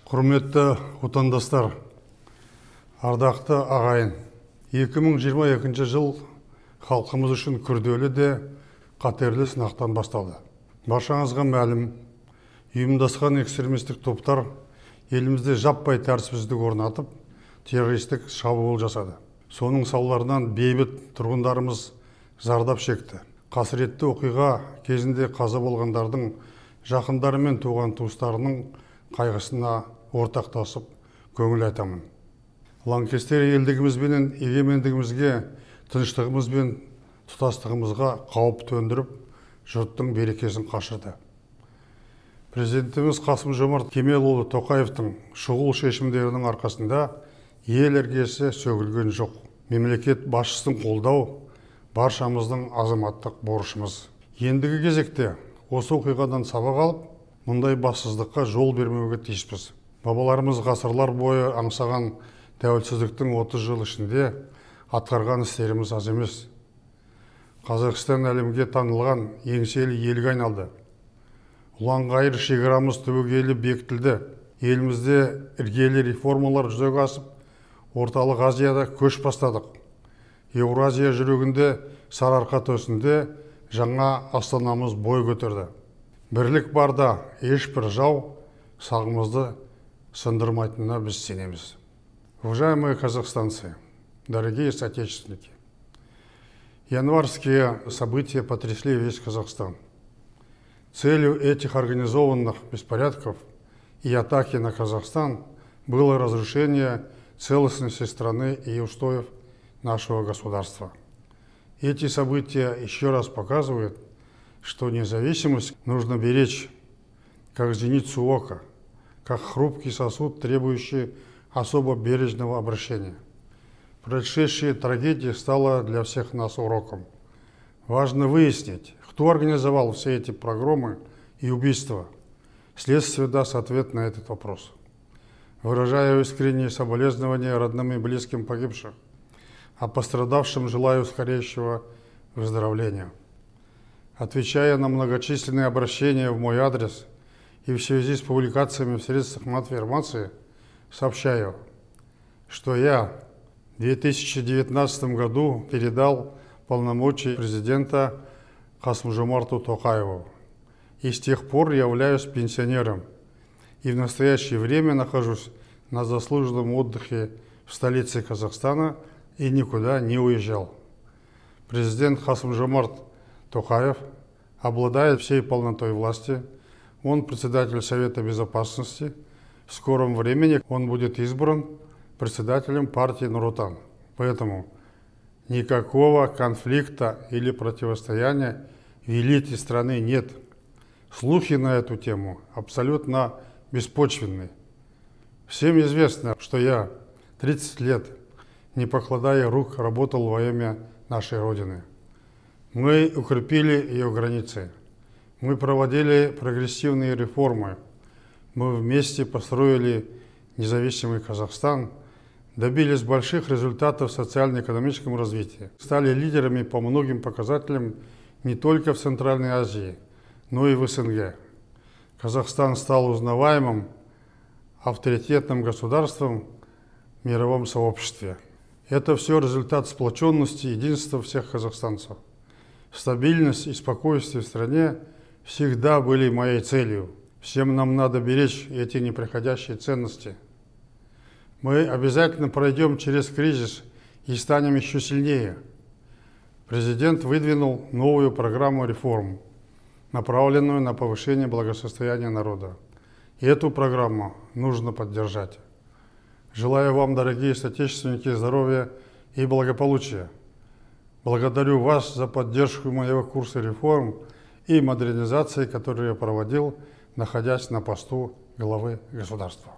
Құрметті отандастар, ардақты ағайын, 2022 жыл халқымыз үшін күрделі де қатерлі сынақтан басталды. Баршаңызға мәлім, ұйымдасқан экстремистік топтар елімізде жаппай тәртіпсіздік орнатып, террористік шабуыл жасады. Соның салдарынан бейбіт тұрғындарымыз зардап шекті. Қасіретті оқиға кезінде қаза болғандардың жақындары мен туған туыстарының қайғысына ортақтасып көңіл айтамын. Лаңкестер елдігіміз бен егемендігімізге, тыныштығымыз бен тұтастығымызға қауіп төндіріп, жұрттың берекесін қашырды. Президентіміз Қасым-Жомарт Кемелұлы Тоқаевтың шұғыл шешімдерінің арқасында ел іргесі сөгілген жоқ. Мемлекет басшысын қолдау баршамыздың азаматтық борышымыз. Ендігі кезекте осы оқиғадан сабақ алып, мұндай бассыздыққа жол бермеуге тиіспіз. Бабаларымыз ғасырлар бойы аңсаған тәуелсіздіктің 30 жыл ішінде атқарған істеріміз аз емес. Қазақстан әлемге танылған еңселі елге айналды. Ұлан-ғайыр шекарамыз түбегейлі бекітілді. Елімізде іргелі реформалар жүзеге асып, Орталық Азияда көш бастадық. Еуразия жүрегінде сарыарқа төсінде жаңа астанамыз бой көтерді. Бірлік барда ешбір жау сағымызды сындырмайтынына біз сенеміз. Уважаемые казахстанцы, дорогие соотечественники, январские события потрясли весь Казахстан. Целью этих организованных беспорядков и атаки на Казахстан было разрушение целостности страны и устоев нашего государства. Эти события еще раз показывают, что независимость нужно беречь, как зеницу ока, как хрупкий сосуд, требующий особо бережного обращения. Происшедшая трагедия стала для всех нас уроком. Важно выяснить, кто организовал все эти погромы и убийства. Следствие даст ответ на этот вопрос. Выражаю искренние соболезнования родным и близким погибших, а пострадавшим желаю скорейшего выздоровления. Отвечая на многочисленные обращения в мой адрес и в связи с публикациями в средствах массовой информации, сообщаю, что я в 2019 году передал полномочия президента Қасым-Жомарту Тоқаеву. И с тех пор являюсь пенсионером и в настоящее время нахожусь на заслуженном отдыхе в столице Казахстана и никуда не уезжал. Президент Қасым-Жомарт Тоқаев обладает всей полнотой власти. Он председатель Совета Безопасности. В скором времени он будет избран председателем партии Нур-Отан. Поэтому никакого конфликта или противостояния в элите страны нет. Слухи на эту тему абсолютно беспочвенны. Всем известно, что я 30 лет, не покладая рук, работал во имя нашей Родины. Мы укрепили ее границы. Мы проводили прогрессивные реформы. Мы вместе построили независимый Казахстан, добились больших результатов в социально-экономическом развитии. Стали лидерами по многим показателям не только в Центральной Азии, но и в СНГ. Казахстан стал узнаваемым, авторитетным государством в мировом сообществе. Это все результат сплоченности и единства всех казахстанцев. Стабильность и спокойствие в стране всегда были моей целью. Всем нам надо беречь эти неприходящие ценности. Мы обязательно пройдем через кризис и станем еще сильнее. Президент выдвинул новую программу реформ, направленную на повышение благосостояния народа. И эту программу нужно поддержать. Желаю вам, дорогие соотечественники, здоровья и благополучия. Благодарю вас за поддержку моего курса реформ и модернизации, который я проводил, находясь на посту главы государства.